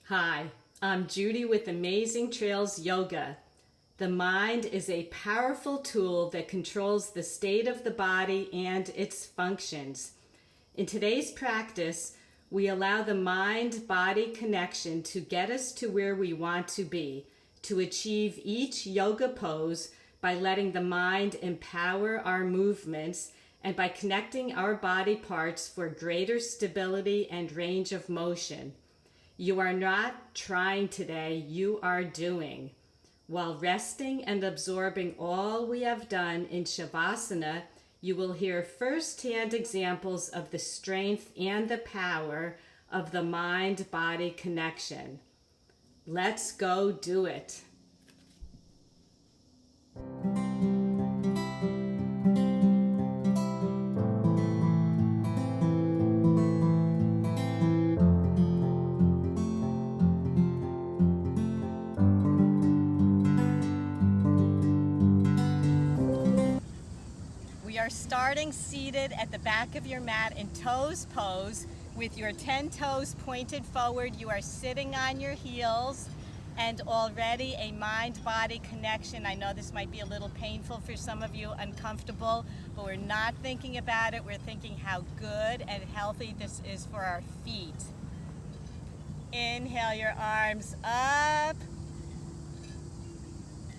Hi, I'm Judy with Amazing Trails Yoga. The mind is a powerful tool that controls the state of the body and its functions. In today's practice, we allow the mind-body connection to get us to where we want to be, to achieve each yoga pose by letting the mind empower our movements and by connecting our body parts for greater stability and range of motion. You are not trying today, you are doing. While resting and absorbing all we have done in Shavasana, you will hear first-hand examples of the strength and the power of the mind-body connection. Let's go do it. We are starting seated at the back of your mat in toes pose with your 10 toes pointed forward. You are sitting on your heels and already a mind-body connection. I know this might be a little painful for some of you, uncomfortable, but we're not thinking about it. We're thinking how good and healthy this is for our feet. Inhale your arms up.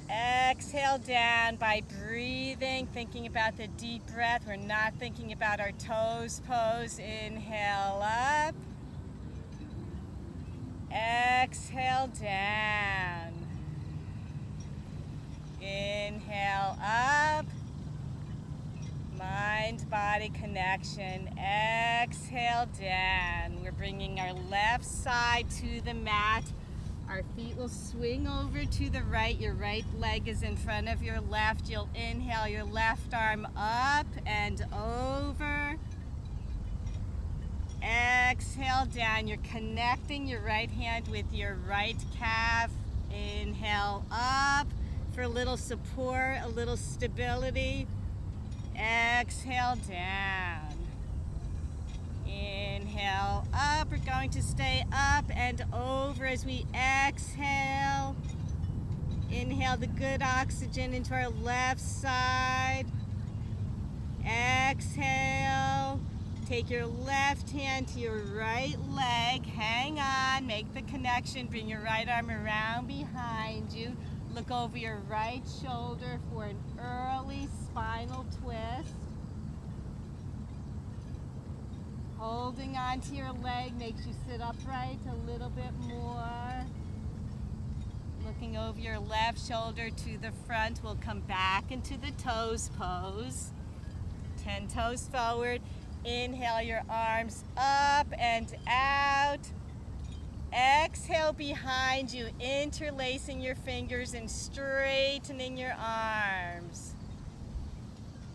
Exhale down by breathing, thinking about the deep breath. We're not thinking about our toes pose. Inhale up. Exhale down. Inhale up. Mind-body connection. Exhale down. We're bringing our left side to the mat. Our feet will swing over to the right. Your right leg is in front of your left. You'll inhale your left arm up and over. Exhale down. You're connecting your right hand with your right calf. Inhale up for a little support, a little stability. Exhale down. Inhale up. We're going to stay up and over as we exhale. Inhale the good oxygen into our left side. Exhale. Take your left hand to your right leg. Hang on. Make the connection. Bring your right arm around behind you. Look over your right shoulder for an early spinal twist. Holding onto your leg makes you sit upright a little bit more. Looking over your left shoulder to the front. We'll come back into the toes pose. 10 toes forward. Inhale your arms up and out. Exhale behind you, interlacing your fingers and straightening your arms.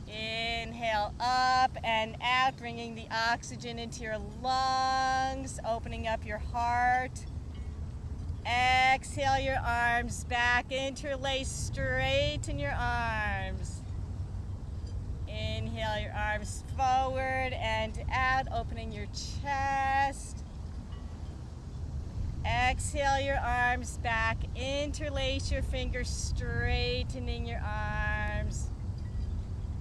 Inhale up and out, bringing the oxygen into your lungs, opening up your heart. Exhale your arms back, interlace, straighten your arms. Inhale your arms forward and out, opening your chest. Exhale your arms back, interlace your fingers, straightening your arms.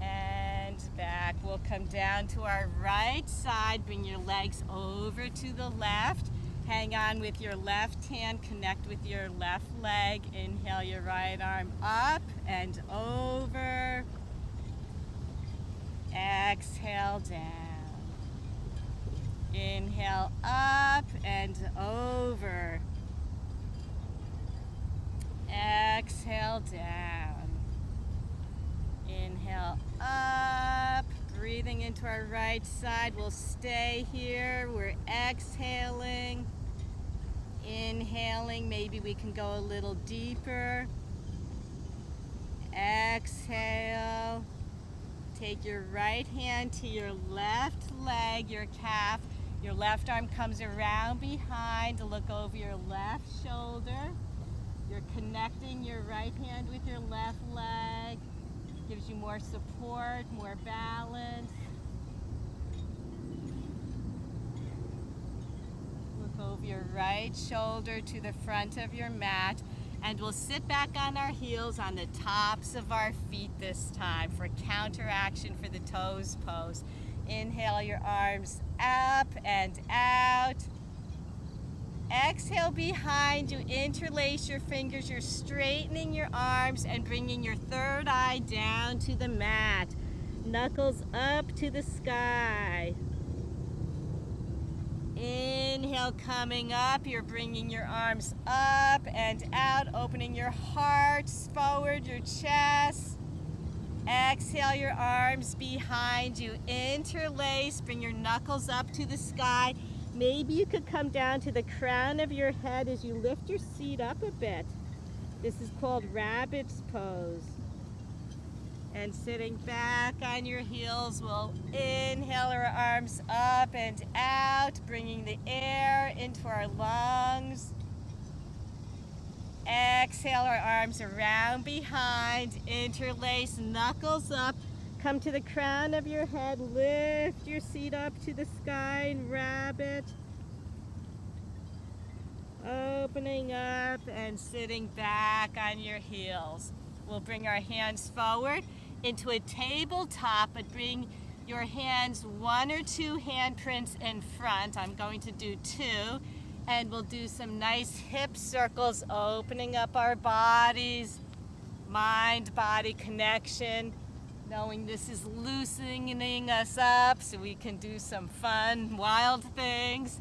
And back. We'll come down to our right side. Bring your legs over to the left. Hang on with your left hand. Connect with your left leg. Inhale your right arm up and over. Exhale down. Inhale up and over. Exhale down. Inhale up, breathing into our right side. We'll stay here. We're exhaling, inhaling. Maybe we can go a little deeper. Exhale. Take your right hand to your left leg, your calf. Your left arm comes around behind to look over your left shoulder. You're connecting your right hand with your left leg. Gives you more support, more balance. Look over your right shoulder to the front of your mat, and we'll sit back on our heels on the tops of our feet this time for counteraction for the toes pose. Inhale your arms up and out. Exhale behind you, interlace your fingers, you're straightening your arms and bringing your third eye down to the mat. Knuckles up to the sky. Inhale, coming up, you're bringing your arms up and out, opening your heart forward, your chest. Exhale, your arms behind you, interlace, bring your knuckles up to the sky. Maybe you could come down to the crown of your head as you lift your seat up a bit. This is called rabbit's pose. And sitting back on your heels, we'll inhale our arms up and out, bringing the air into our lungs. Exhale our arms around behind, interlace, knuckles up. Come to the crown of your head, lift your seat up to the sky in rabbit. Opening up and sitting back on your heels. We'll bring our hands forward into a tabletop, but bring your hands 1 or 2 handprints in front. I'm going to do 2, and we'll do some nice hip circles, opening up our bodies, mind-body connection, knowing this is loosening us up so we can do some fun, wild things.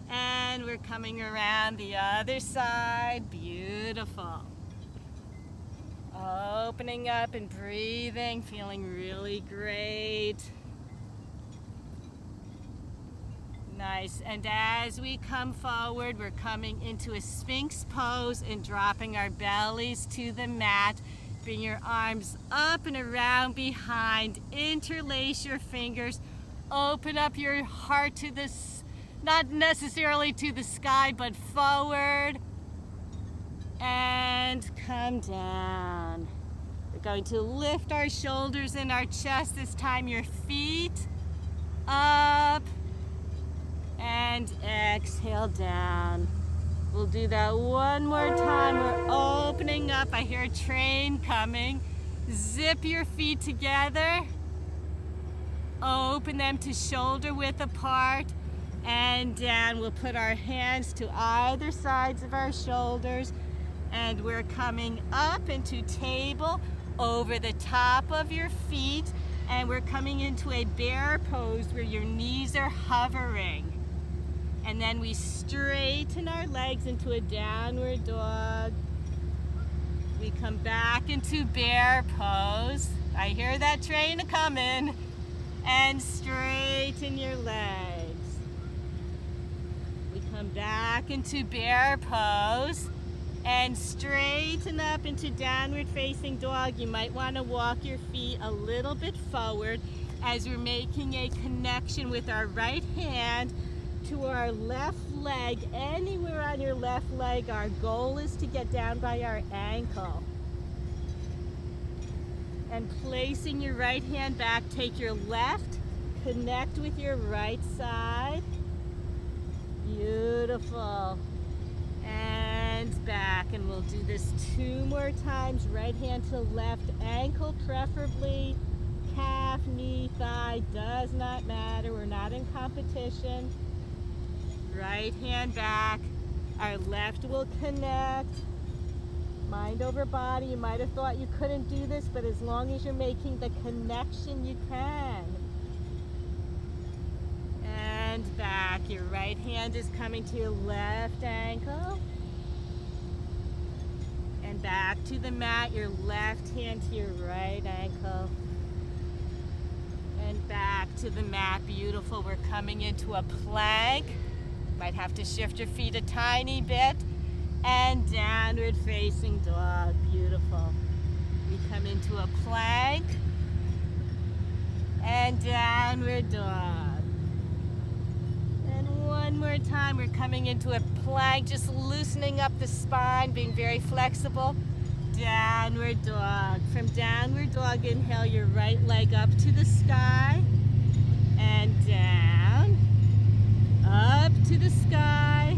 And we're coming around the other side. Beautiful. Opening up and breathing, feeling really great. Nice. And as we come forward, we're coming into a Sphinx pose and dropping our bellies to the mat. Bring your arms up and around behind. Interlace your fingers. Open up your heart to this, not necessarily to the sky, but forward. And come down. We're going to lift our shoulders and our chest this time. Your feet up. And exhale down. We'll do that one more time. We're opening up. I hear a train coming. Zip your feet together. Open them to shoulder width apart. And down. We'll put our hands to either sides of our shoulders. And we're coming up into table over the top of your feet. And we're coming into a bear pose where your knees are hovering. And then we straighten our legs into a downward dog. We come back into bear pose. I hear that train coming. And straighten your legs. We come back into bear pose. And straighten up into downward facing dog. You might want to walk your feet a little bit forward as we're making a connection with our right hand to our left leg. Anywhere on your left leg, our goal is to get down by our ankle. And placing your right hand back, take your left, connect with your right side. Beautiful. And back, and we'll do this 2 more times. Right hand to left ankle preferably. Calf, knee, thigh, does not matter. We're not in competition. Right hand back, our left will connect. Mind over body. You might have thought you couldn't do this, but as long as you're making the connection, you can. And back, your right hand is coming to your left ankle. And back to the mat, your left hand to your right ankle. And back to the mat, beautiful. We're coming into a plank. Might have to shift your feet a tiny bit. And downward facing dog, beautiful. We come into a plank. And downward dog. And one more time, we're coming into a plank, just loosening up the spine, being very flexible. Downward dog. From downward dog, inhale your right leg up to the sky. And down. Up to the sky.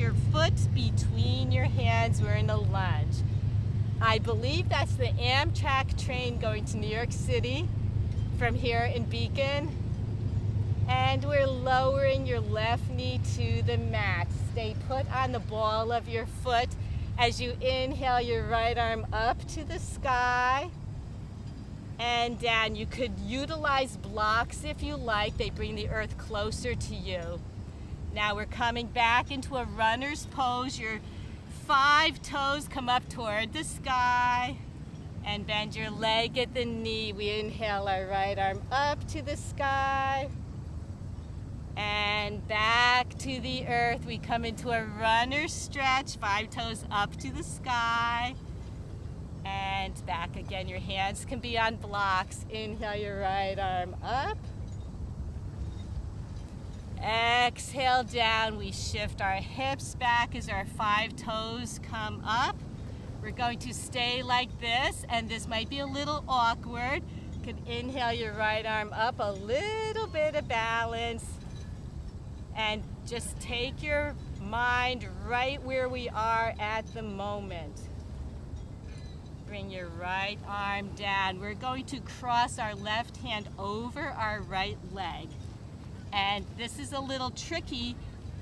your foot between your hands. We're in a lunge. I believe that's the Amtrak train going to New York City from here in Beacon. And we're lowering your left knee to the mat. Stay put on the ball of your foot. As you inhale, your right arm up to the sky and down. You could utilize blocks if you like. They bring the earth closer to you. Now we're coming back into a runner's pose. Your 5 toes come up toward the sky and bend your leg at the knee. We inhale our right arm up to the sky and back to the earth. We come into a runner's stretch, 5 toes up to the sky and back again. Your hands can be on blocks. Inhale your right arm up. Exhale down. We shift our hips back as our 5 toes come up. We're going to stay like this, and this might be a little awkward. You can inhale your right arm up, a little bit of balance, and just take your mind right where we are at the moment. Bring your right arm down. We're going to cross our left hand over our right leg. And this is a little tricky,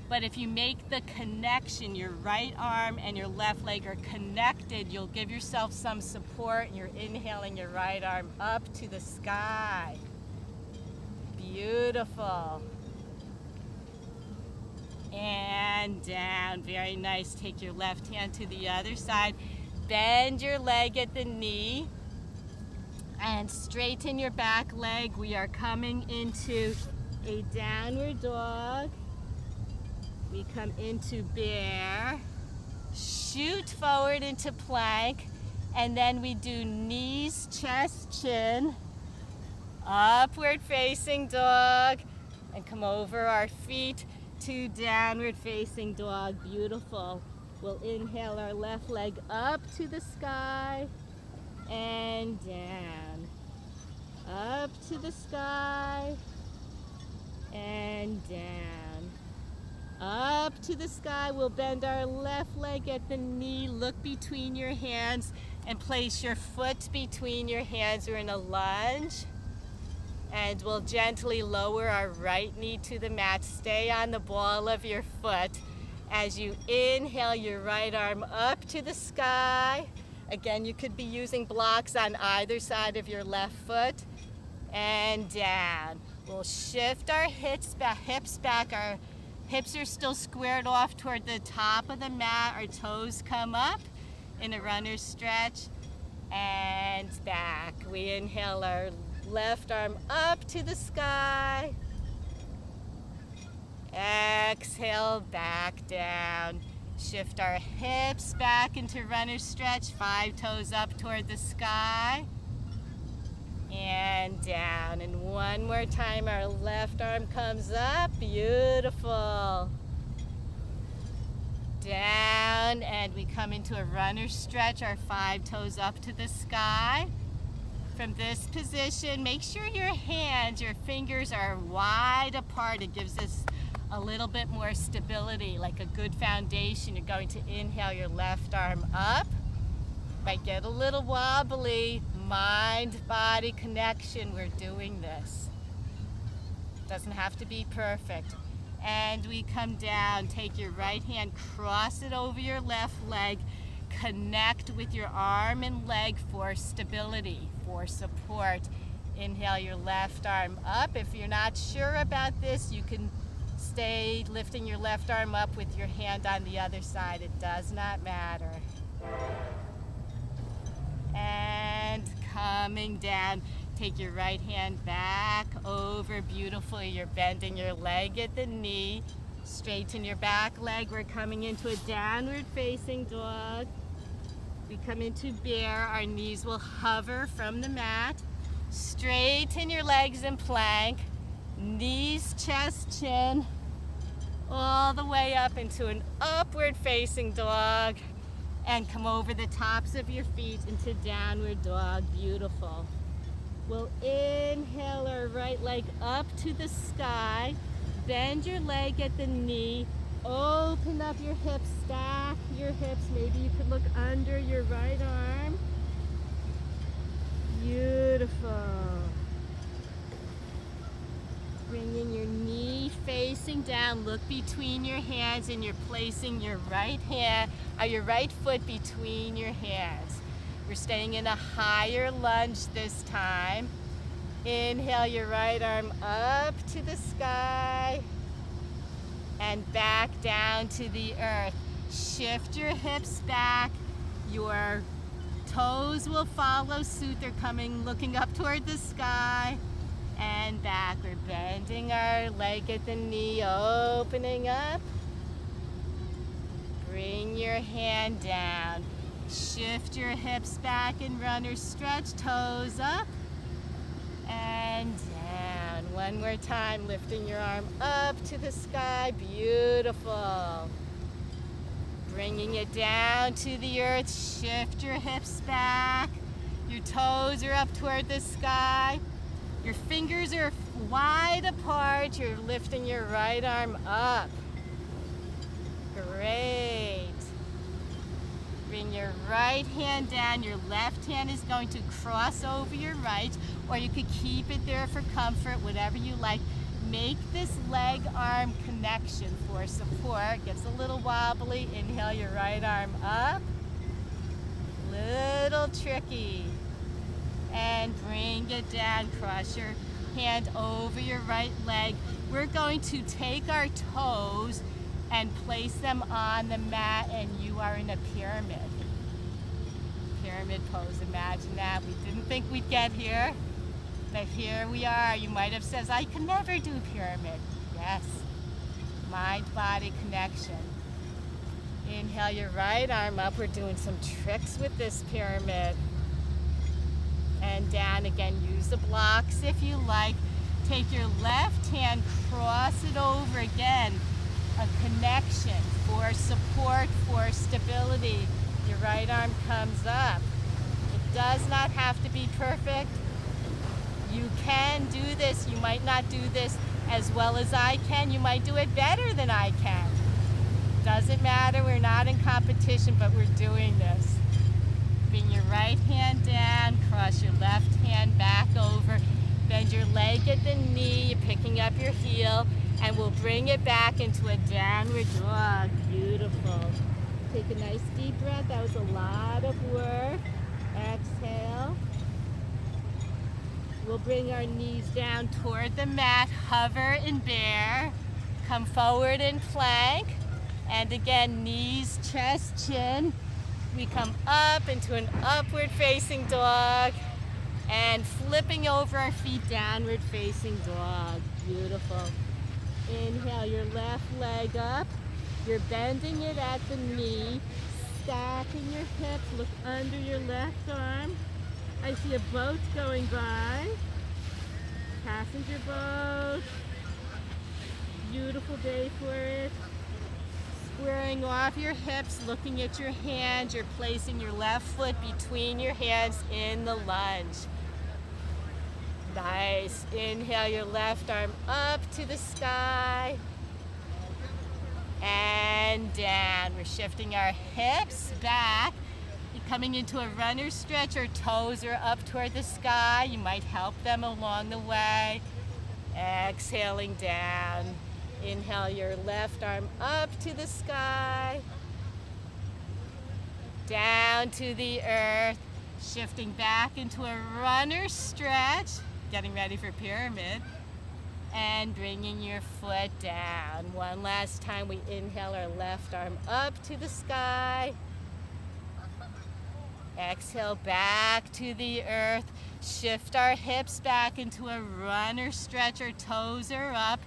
but if you make the connection, your right arm and your left leg are connected, you'll give yourself some support, and you're inhaling your right arm up to the sky. Beautiful. And down. Very nice. Take your left hand to the other side. Bend your leg at the knee and straighten your back leg. We are coming into a downward dog. We come into bear, shoot forward into plank, and then we do knees, chest, chin, upward facing dog, and come over our feet to downward facing dog. Beautiful. We'll inhale our left leg up to the sky and down. Up to the sky and down. Up to the sky. We'll bend our left leg at the knee. Look between your hands and place your foot between your hands. We're in a lunge. And we'll gently lower our right knee to the mat. Stay on the ball of your foot. As you inhale your right arm up to the sky. Again, you could be using blocks on either side of your left foot. And down. We'll shift our hips back. Our hips are still squared off toward the top of the mat. Our toes come up in a runner's stretch. And back. We inhale our left arm up to the sky. Exhale, back down. Shift our hips back into runner's stretch. 5 toes up toward the sky. And down. And one more time, our left arm comes up. Beautiful. Down, and we come into a runner's stretch. Our 5 toes up to the sky. From this position, make sure your hands, your fingers are wide apart. It gives us a little bit more stability, like a good foundation. You're going to inhale your left arm up. Might get a little wobbly. Mind-body connection. We're doing this. Doesn't have to be perfect. And we come down. Take your right hand, cross it over your left leg. Connect with your arm and leg for stability, for support. Inhale your left arm up. If you're not sure about this, you can stay lifting your left arm up with your hand on the other side. It does not matter. And coming down, take your right hand back over. Beautiful. You're bending your leg at the knee. Straighten your back leg. We're coming into a downward facing dog. We come into bear. Our knees will hover from the mat. Straighten your legs in plank. Knees, chest, chin, all the way up into an upward facing dog. And come over the tops of your feet into downward dog. Beautiful. We'll inhale our right leg up to the sky. Bend your leg at the knee. open up your hips, stack your hips. Maybe you could look under your right arm. Beautiful. Bringing your knee facing down. Look between your hands and you're placing your right hand or your right foot between your hands. We're staying in a higher lunge this time. Inhale your right arm up to the sky and back down to the earth. Shift your hips back. Your toes will follow suit. They're coming, looking up toward the sky and back. We're bending our leg at the knee, opening up. Bring your hand down. Shift your hips back and runner stretch, toes up and down. One more time, lifting your arm up to the sky. Beautiful. Bringing it down to the earth. Shift your hips back. Your toes are up toward the sky. Your fingers are wide apart. You're lifting your right arm up. Great. Bring your right hand down. Your left hand is going to cross over your right, or you could keep it there for comfort, whatever you like. Make this leg-arm connection for support. Gets a little wobbly. Inhale your right arm up. Little tricky. And bring it down. Cross your hand over your right leg. We're going to take our toes and place them on the mat, and you are in a pyramid. Pyramid pose. Imagine that. We didn't think we'd get here. But here we are. You might have said, I could never do pyramid. Yes. Mind-body connection. Inhale your right arm up. We're doing some tricks with this pyramid. And down again. Use the blocks if you like. Take your left hand, cross it over again. A connection for support, for stability. Your right arm comes up. It does not have to be perfect. You can do this. You might not do this as well as I can. You might do it better than I can. Doesn't matter. We're not in competition, but we're doing this. Bring your right hand down. Cross your left hand back over. Bend your leg at the knee. You're picking up your heel. And we'll bring it back into a downward dog. Beautiful. Take a nice deep breath. That was a lot of work. Exhale. We'll bring our knees down toward the mat, hover in bear, come forward in plank, and again, knees, chest, chin. We come up into an upward facing dog, and flipping over our feet, downward facing dog. Beautiful. Inhale your left leg up. You're bending it at the knee, stacking your hips, look under your left arm. I see a boat going by, passenger boat, beautiful day for it. Squaring off your hips, looking at your hands, you're placing your left foot between your hands in the lunge. Nice. Inhale your left arm up to the sky and down. We're shifting our hips back. Coming into a runner stretch, our toes are up toward the sky. You might help them along the way. Exhaling down. Inhale your left arm up to the sky. Down to the earth. Shifting back into a runner stretch. Getting ready for pyramid. And bringing your foot down. One last time, we inhale our left arm up to the sky. Exhale back to the earth. Shift our hips back into a runner stretch. Our toes are up.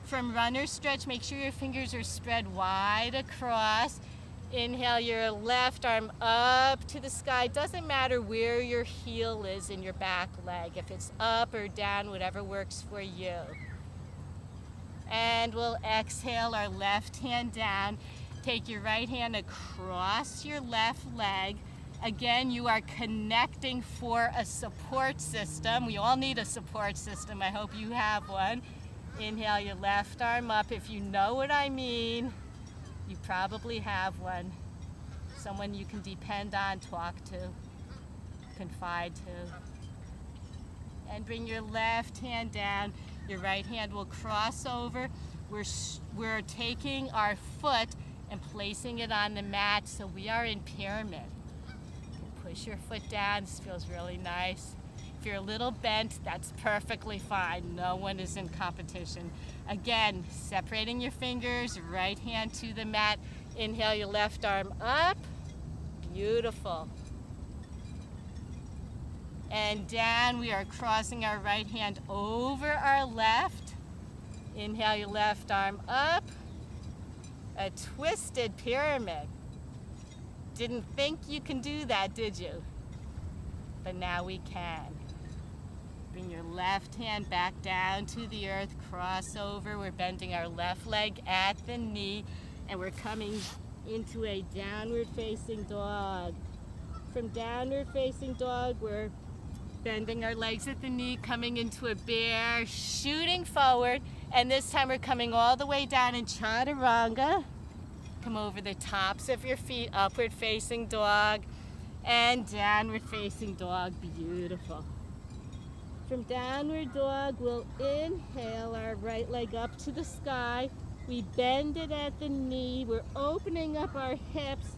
From runner stretch, make sure your fingers are spread wide across. Inhale your left arm up to the sky. Doesn't matter where your heel is in your back leg. If it's up or down, whatever works for you. And we'll exhale our left hand down. Take your right hand across your left leg. Again, you are connecting for a support system. We all need a support system. I hope you have one. Inhale your left arm up if you know what I mean. You probably have one. Someone you can depend on, talk to, confide to. And bring your left hand down. Your right hand will cross over. We're taking our foot and placing it on the mat, so we are in pyramid. Push your foot down. This feels really nice. If you're a little bent, that's perfectly fine. No one is in competition. Again, separating your fingers, right hand to the mat. Inhale your left arm up. Beautiful. And down, we are crossing our right hand over our left. Inhale your left arm up. A twisted pyramid. Didn't think you can do that, did you? But now we can. Bring your left hand back down to the earth, cross over. We're bending our left leg at the knee, and we're coming into a downward facing dog. From downward facing dog, we're bending our legs at the knee, coming into a bear, shooting forward, and this time we're coming all the way down in chaturanga. Come over the tops of your feet, upward facing dog, and downward facing dog. Beautiful. From downward dog, we'll inhale our right leg up to the sky. We bend it at the knee. We're opening up our hips,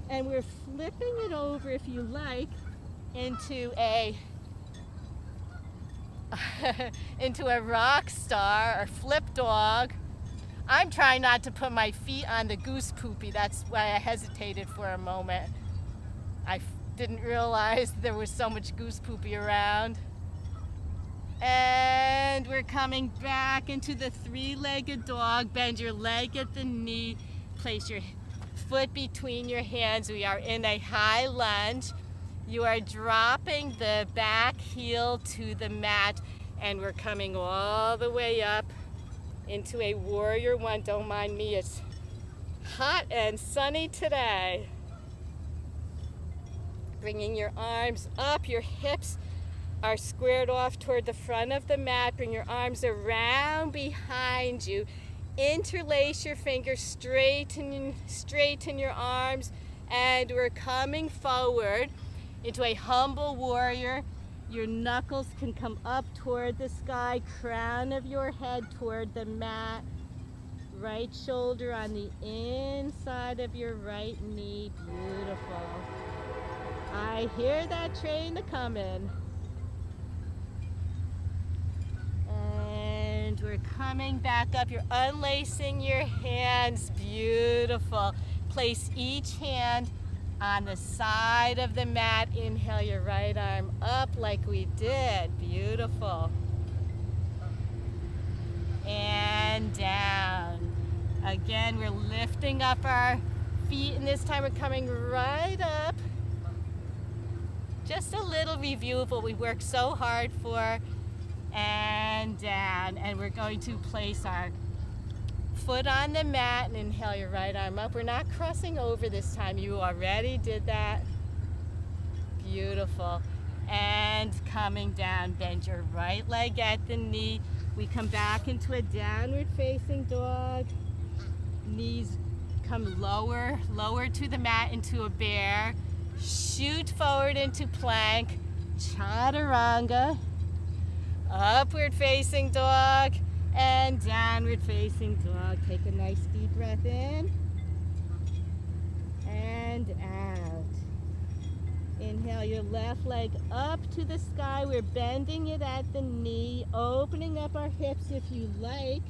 and we're flipping it over, if you like, into a rock star or flip dog. I'm trying not to put my feet on the goose poopy. That's why I hesitated for a moment. I didn't realize there was so much goose poopy around. And we're coming back into the three-legged dog. Bend your leg at the knee. Place your foot between your hands. We are in a high lunge. You are dropping the back heel to the mat, and we're coming all the way up into a warrior one. Don't mind me, it's hot and sunny today. Bringing your arms up, your hips are squared off toward the front of the mat. Bring your arms around behind you. Interlace your fingers, straighten your arms, and we're coming forward into a humble warrior. Your knuckles can come up toward the sky, crown of your head toward the mat. Right shoulder on the inside of your right knee. Beautiful. I hear that train a-comin'. And we're coming back up. You're unlacing your hands. Beautiful. Place each hand on the side of the mat. Inhale your right arm up like we did. Beautiful. And down. Again, we're lifting up our feet, and this time we're coming right up. Just a little review of what we worked so hard for. And down. And we're going to place our foot on the mat and inhale your right arm up. We're not crossing over this time. You already did that. Beautiful. And coming down, bend your right leg at the knee. We come back into a downward facing dog. Knees come lower to the mat into a bear. Shoot forward into plank. Chaturanga. Upward facing dog. And downward facing dog. Take a nice deep breath in and out. Inhale your left leg up to the sky. We're bending it at the knee, opening up our hips if you like.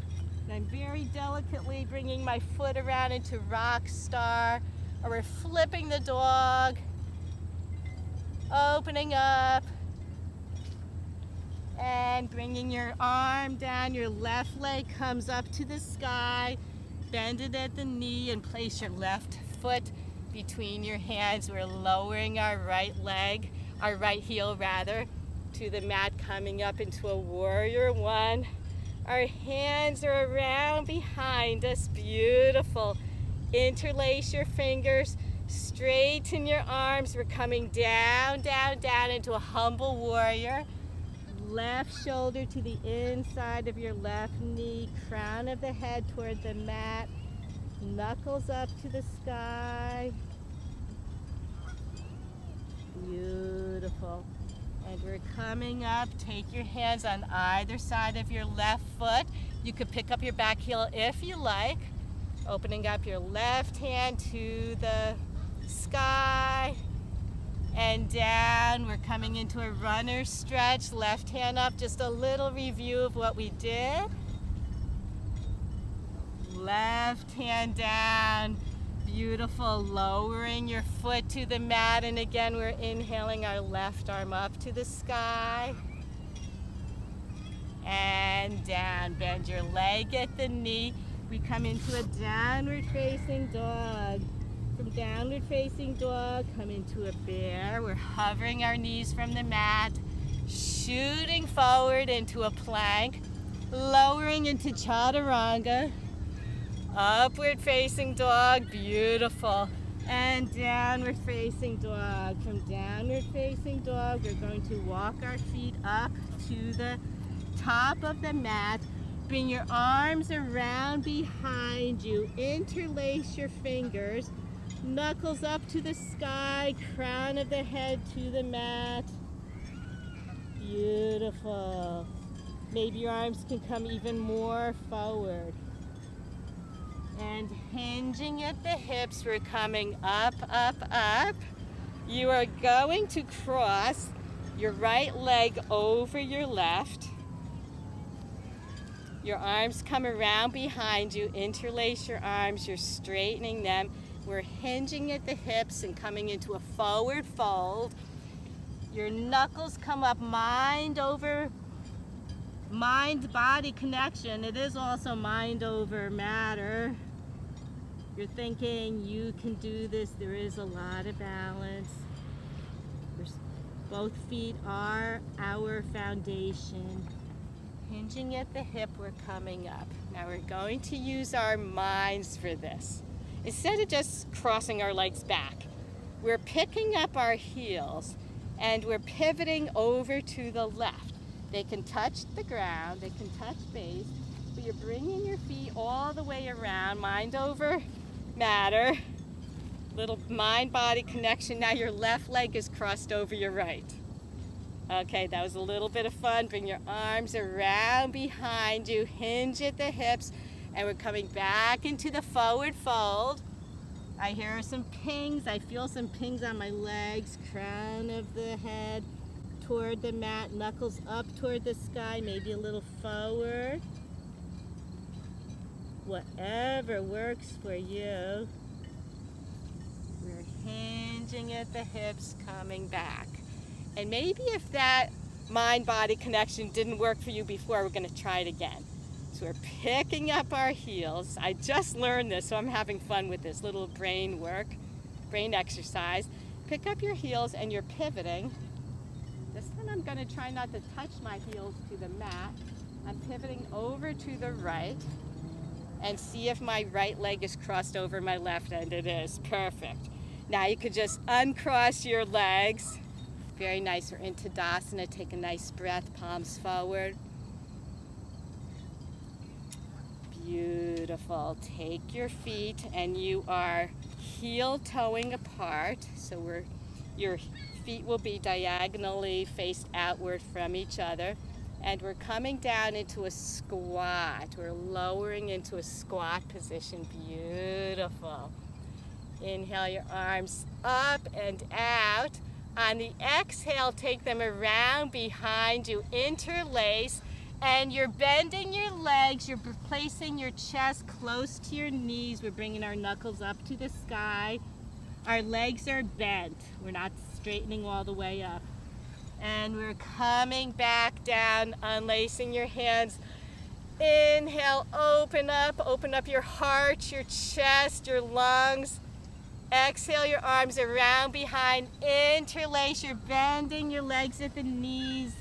And I'm very delicately bringing my foot around into rock star, or we're flipping the dog, opening up. And bringing your arm down, your left leg comes up to the sky. Bend it at the knee and place your left foot between your hands. We're lowering our right leg, our right heel rather, to the mat, coming up into a warrior one. Our hands are around behind us. Beautiful. Interlace your fingers, straighten your arms. We're coming down, down, down into a humble warrior. Left shoulder to the inside of your left knee, crown of the head toward the mat. Knuckles up to the sky. Beautiful. And we're coming up. Take your hands on either side of your left foot. You could pick up your back heel if you like. Opening up your left hand to the sky and down. We're coming into a runner stretch. Left hand up. Just a little review of what we did. Left hand down. Beautiful. Lowering your foot to the mat. And again, we're inhaling our left arm up to the sky. And down. Bend your leg at the knee. We come into a downward facing dog. From downward facing dog, come into a bear. We're hovering our knees from the mat. Shooting forward into a plank. Lowering into chaturanga. Upward facing dog, beautiful. And downward facing dog. From downward facing dog, we're going to walk our feet up to the top of the mat. Bring your arms around behind you. Interlace your fingers. Knuckles up to the sky. Crown of the head to the mat. Beautiful. Maybe your arms can come even more forward. And hinging at the hips, we're coming up, up, up. You are going to cross your right leg over your left. Your arms come around behind you. Interlace your arms. You're straightening them. We're hinging at the hips and coming into a forward fold. Your knuckles come up, mind over mind-body connection. It is also mind over matter. You're thinking you can do this. There is a lot of balance. Both feet are our foundation. Hinging at the hip, we're coming up. Now we're going to use our minds for this. Instead of just crossing our legs back, we're picking up our heels and we're pivoting over to the left. They can touch the ground, they can touch base, but you're bringing your feet all the way around, mind over matter, little mind-body connection. Now your left leg is crossed over your right. Okay, that was a little bit of fun. Bring your arms around behind you, hinge at the hips, and we're coming back into the forward fold. I hear some pings. I feel some pings on my legs. Crown of the head toward the mat, knuckles up toward the sky, maybe a little forward. Whatever works for you. We're hinging at the hips, coming back. And maybe if that mind-body connection didn't work for you before, we're going to try it again. So we're picking up our heels. I just learned this, so I'm having fun with this little brain work, brain exercise. Pick up your heels and you're pivoting. This time I'm going to try not to touch my heels to the mat. I'm pivoting over to the right and see if my right leg is crossed over my left, and it is. Perfect. Now you could just uncross your legs. Very nice. We're into Tadasana. Take a nice breath, palms forward. Beautiful. Take your feet and you are heel toeing apart. So your feet will be diagonally faced outward from each other. And we're coming down into a squat. We're lowering into a squat position. Beautiful. Inhale your arms up and out. On the exhale, take them around behind you, interlace, and you're bending your legs. You're placing your chest close to your knees. We're bringing our knuckles up to the sky. Our legs are bent. We're not straightening all the way up. And we're coming back down, unlacing your hands. Inhale, open up your heart, your chest, your lungs. Exhale your arms around behind, interlace, you're bending your legs at the knees,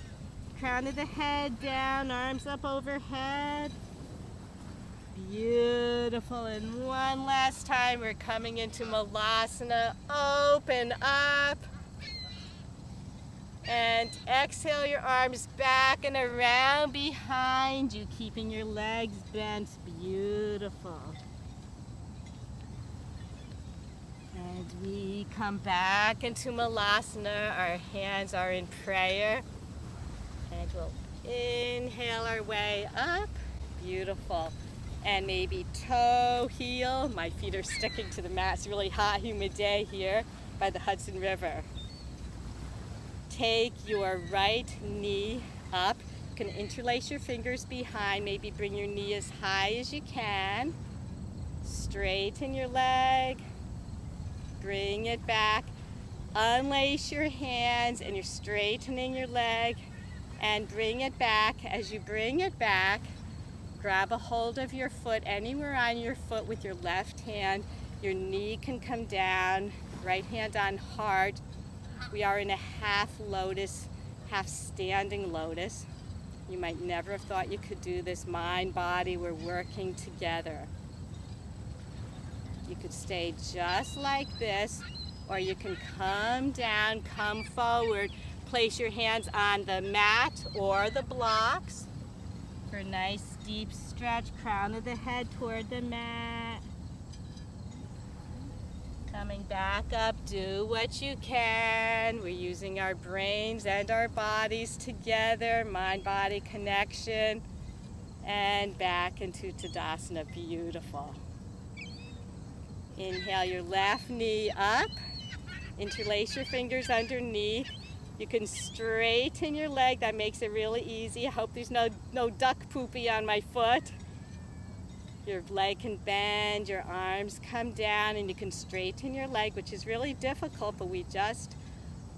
crown of the head down, arms up overhead. Beautiful, and one last time, we're coming into Malasana, open up, and exhale your arms back and around behind you, keeping your legs bent. Beautiful. And we come back into Malasana. Our hands are in prayer. And we'll inhale our way up. Beautiful. And maybe toe, heel. My feet are sticking to the mat. It's a really hot, humid day here by the Hudson River. Take your right knee up. You can interlace your fingers behind. Maybe bring your knee as high as you can. Straighten your leg. Bring it back. Unlace your hands and you're straightening your leg. And bring it back. As you bring it back, grab a hold of your foot, anywhere on your foot with your left hand. Your knee can come down, right hand on heart. We are in a half lotus, half standing lotus. You might never have thought you could do this. Mind, body, we're working together. You could stay just like this, or you can come down, come forward. Place your hands on the mat or the blocks for a nice deep stretch. Crown of the head toward the mat. Coming back up, do what you can. We're using our brains and our bodies together. Mind-body connection. And back into Tadasana. Beautiful. Inhale your left knee up. Interlace your fingers underneath. You can straighten your leg. That makes it really easy. I hope there's no duck poopy on my foot. Your leg can bend, your arms come down, and you can straighten your leg, which is really difficult, but we just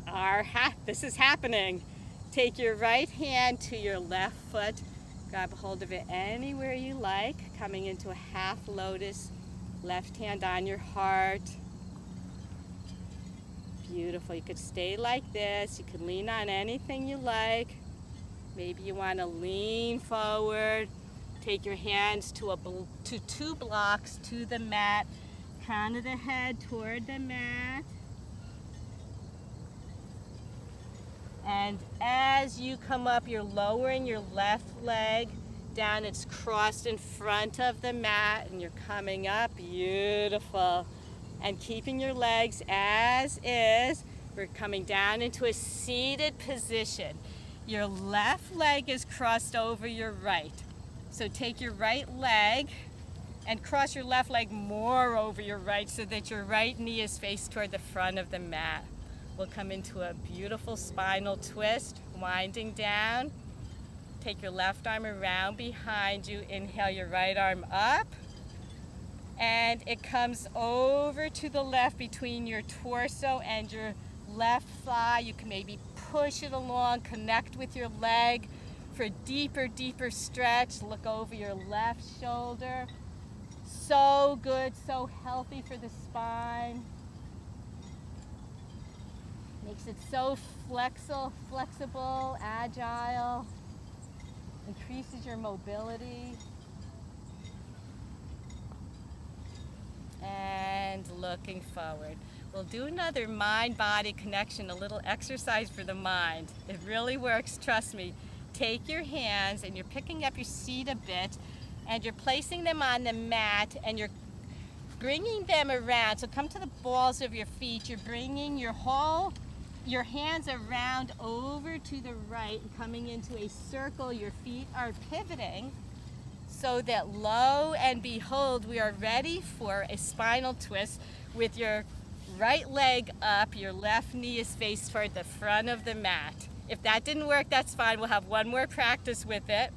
are, this is happening. Take your right hand to your left foot. Grab a hold of it anywhere you like. Coming into a half lotus. Left hand on your heart. Beautiful. You could stay like this. You can lean on anything you like. Maybe you want to lean forward. Take your hands to two blocks to the mat. Crown of the head toward the mat. And as you come up, you're lowering your left leg down. It's crossed in front of the mat, and you're coming up. Beautiful. And keeping your legs as is. We're coming down into a seated position. Your left leg is crossed over your right. So take your right leg and cross your left leg more over your right so that your right knee is faced toward the front of the mat. We'll come into a beautiful spinal twist, winding down. Take your left arm around behind you. Inhale your right arm up. And it comes over to the left between your torso and your left thigh. You can maybe push it along, connect with your leg for a deeper, deeper stretch. Look over your left shoulder. So good, so healthy for the spine. Makes it so flexible, agile. Increases your mobility. And looking forward. We'll do another mind-body connection, a little exercise for the mind. It really works, trust me. Take your hands and you're picking up your seat a bit and you're placing them on the mat and you're bringing them around. So come to the balls of your feet. You're bringing your hands around over to the right and coming into a circle. Your feet are pivoting. So that lo and behold, we are ready for a spinal twist with your right leg up, your left knee is faced toward the front of the mat. If that didn't work, that's fine. We'll have one more practice with it.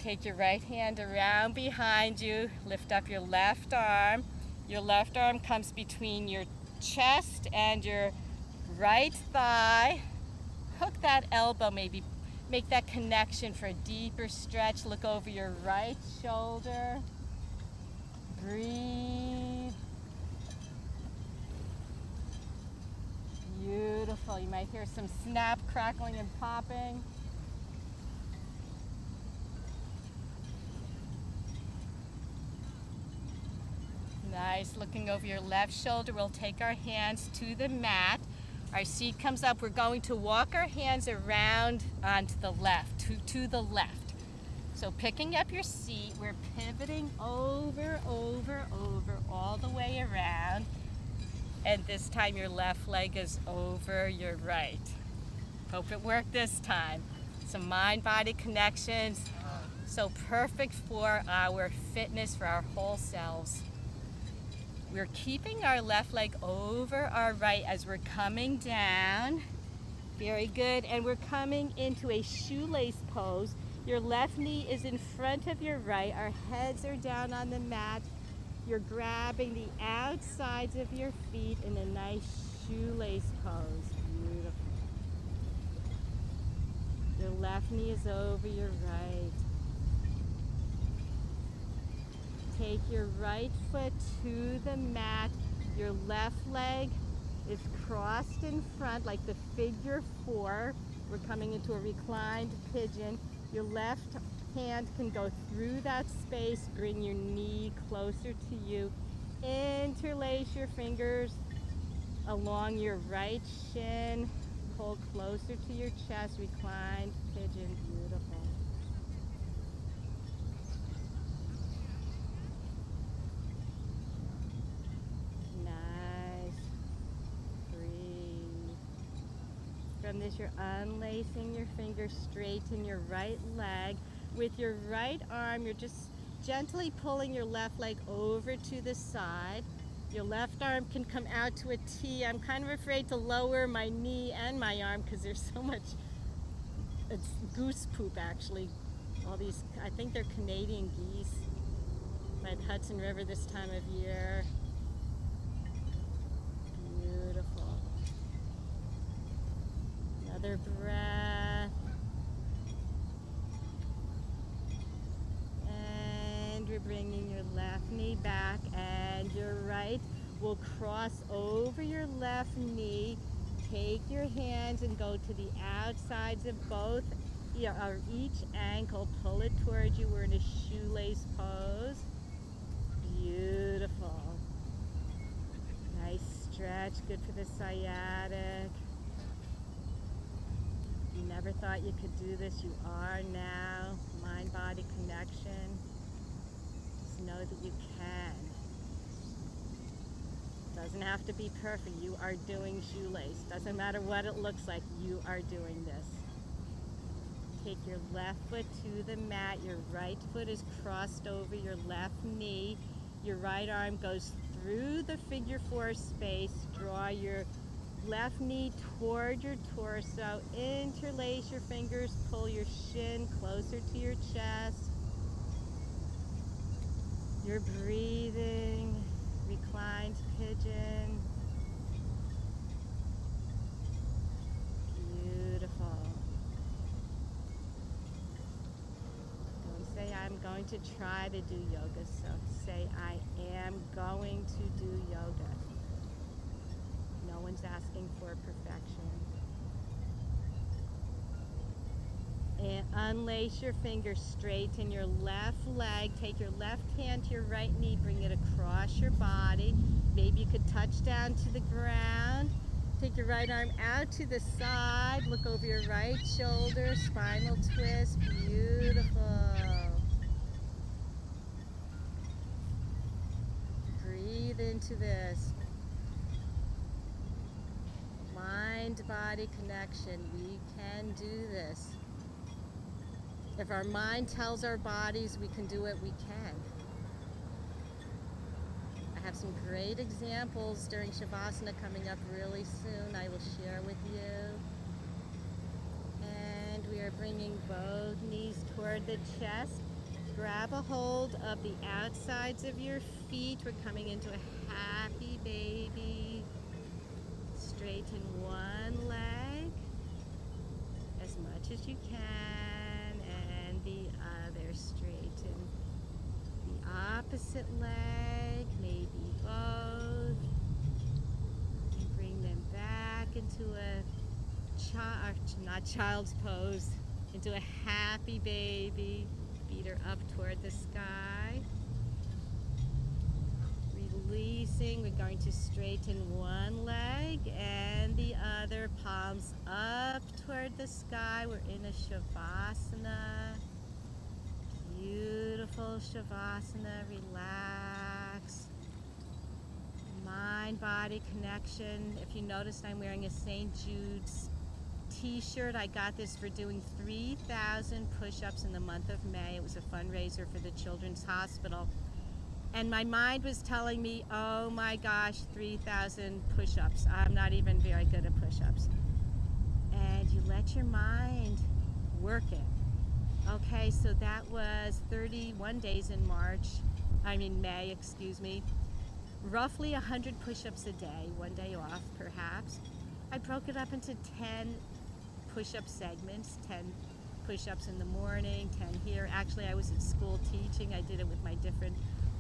Take your right hand around behind you, lift up your left arm. Your left arm comes between your chest and your right thigh. Hook that elbow, maybe make that connection for a deeper stretch. Look over your right shoulder. Breathe. Beautiful. You might hear some snap, crackling, and popping. Nice. Looking over your left shoulder, we'll take our hands to the mat. Our seat comes up. We're going to walk our hands around onto the left, to the left. So picking up your seat, we're pivoting over, all the way around. And this time your left leg is over your right. Hope it worked this time. Some mind-body connections. So perfect for our fitness, for our whole selves. We're keeping our left leg over our right as we're coming down. Very good. And we're coming into a shoelace pose. Your left knee is in front of your right. Our heads are down on the mat. You're grabbing the outsides of your feet in a nice shoelace pose. Beautiful. Your left knee is over your right. Take your right foot to the mat. Your left leg is crossed in front like the figure 4. We're coming into a reclined pigeon. Your left hand can go through that space. Bring your knee closer to you. Interlace your fingers along your right shin. Pull closer to your chest. Reclined pigeon. Beautiful. From this, you're unlacing your fingers, straighten your right leg. With your right arm, you're just gently pulling your left leg over to the side. Your left arm can come out to a T. I'm kind of afraid to lower my knee and my arm because there's so much, it's goose poop actually. All these, I think they're Canadian geese by the Hudson River this time of year. Beautiful. Another breath. And we're bringing your left knee back and your right will cross over your left knee. Take your hands and go to the outsides of both, or each ankle. Pull it towards you. We're in a shoelace pose. Beautiful. Nice stretch. Good for the sciatic. You never thought you could do this, you are now. Mind-body connection. Just know that you can. Doesn't have to be perfect. You are doing shoelace. Doesn't matter what it looks like, you are doing this. Take your left foot to the mat. Your right foot is crossed over your left knee. Your right arm goes through the figure 4 space. Draw your left knee toward your torso. Interlace your fingers. Pull your shin closer to your chest. You're breathing. Reclined pigeon. Beautiful. Don't say I'm going to try to do yoga. So say I am going to do yoga. No one's asking for perfection. And unlace your fingers, straighten your left leg. Take your left hand to your right knee, bring it across your body. Maybe you could touch down to the ground. Take your right arm out to the side. Look over your right shoulder, spinal twist. Beautiful. Breathe into this. Mind-body connection. We can do this. If our mind tells our bodies we can do it, we can. I have some great examples during Shavasana coming up really soon. I will share with you. And we are bringing both knees toward the chest. Grab a hold of the outsides of your feet. We're coming into a happy baby. Straighten one leg as much as you can. The other, straighten the opposite leg, maybe both, and bring them back into a not child's pose, into a happy baby. Feet are up toward the sky. Releasing, we're going to straighten one leg and the other, palms up toward the sky. We're in a Shavasana. Beautiful Shavasana, relax. mind-body connection. If you noticed, I'm wearing a St. Jude's t-shirt. I got this for doing 3,000 push-ups in the month of May. It was a fundraiser for the Children's Hospital. And my mind was telling me, oh my gosh, 3,000 push-ups. I'm not even very good at push-ups. And you let your mind work it. Okay, so that was 31 days in May, excuse me. Roughly 100 push-ups a day, one day off perhaps. I broke it up into 10 push-up segments, 10 push-ups in the morning, 10 here. Actually, I was at school teaching. I did it with my different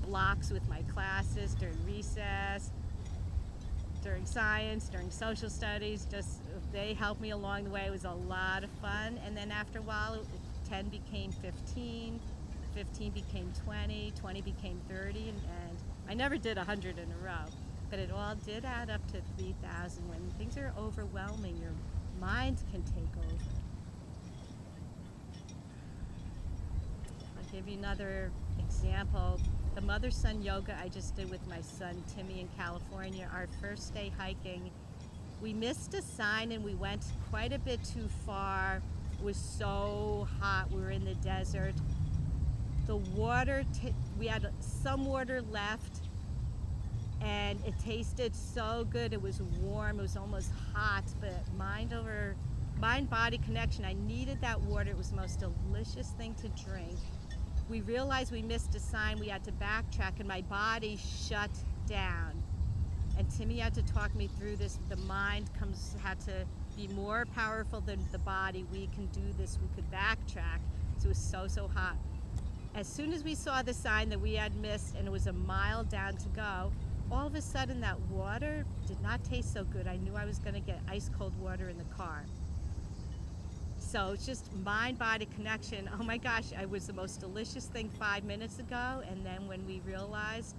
blocks with my classes during recess, during science, during social studies. Just they helped me along the way. It was a lot of fun. And then after a while, 10 became 15, 15 became 20, 20 became 30, and I never did 100 in a row. But it all did add up to 3,000. When things are overwhelming, your mind can take over. I'll give you another example. The mother-son yoga I just did with my son Timmy in California, our first day hiking, we missed a sign and we went quite a bit too far. It was so hot, we were in the desert. The water, we had some water left and it tasted so good. It was warm, it was almost hot, but mind-body connection. I needed that water. It was the most delicious thing to drink. We realized we missed a sign. We had to backtrack and my body shut down. And Timmy had to talk me through this. The mind had to be more powerful than the body. We can do this. We could backtrack. So it was so hot. As soon as we saw the sign that we had missed and it was a mile down to go, all of a sudden that water did not taste so good. I knew I was going to get ice cold water in the car. So it's just mind-body connection. Oh my gosh, it was the most delicious thing 5 minutes ago, and then when we realized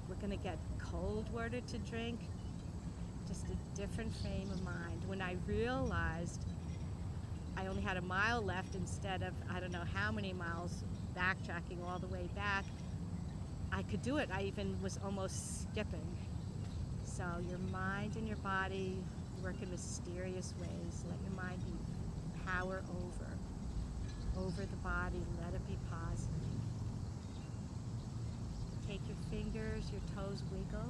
we're going to get cold water to drink, just a different frame of mind. When I realized I only had a mile left instead of I don't know how many miles backtracking all the way back, I could do it. I even was almost skipping. So your mind and your body work in mysterious ways. Let your mind be power over the body. Let it be positive. Take your fingers, your toes wiggle.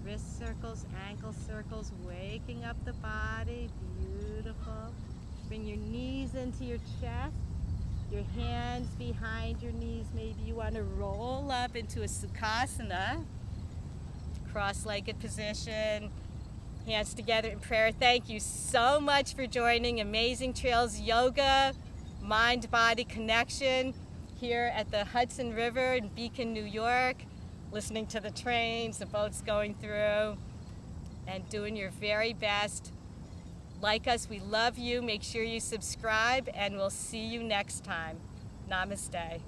Wrist circles, ankle circles, waking up the body. Beautiful. Bring your knees into your chest. Your hands behind your knees. Maybe you want to roll up into a Sukhasana. Cross-legged position. Hands together in prayer. Thank you so much for joining Amazing Trails Yoga, Mind-Body Connection here at the Hudson River in Beacon, New York. Listening to the trains, the boats going through, and doing your very best. Like us, we love you. Make sure you subscribe, and we'll see you next time. Namaste.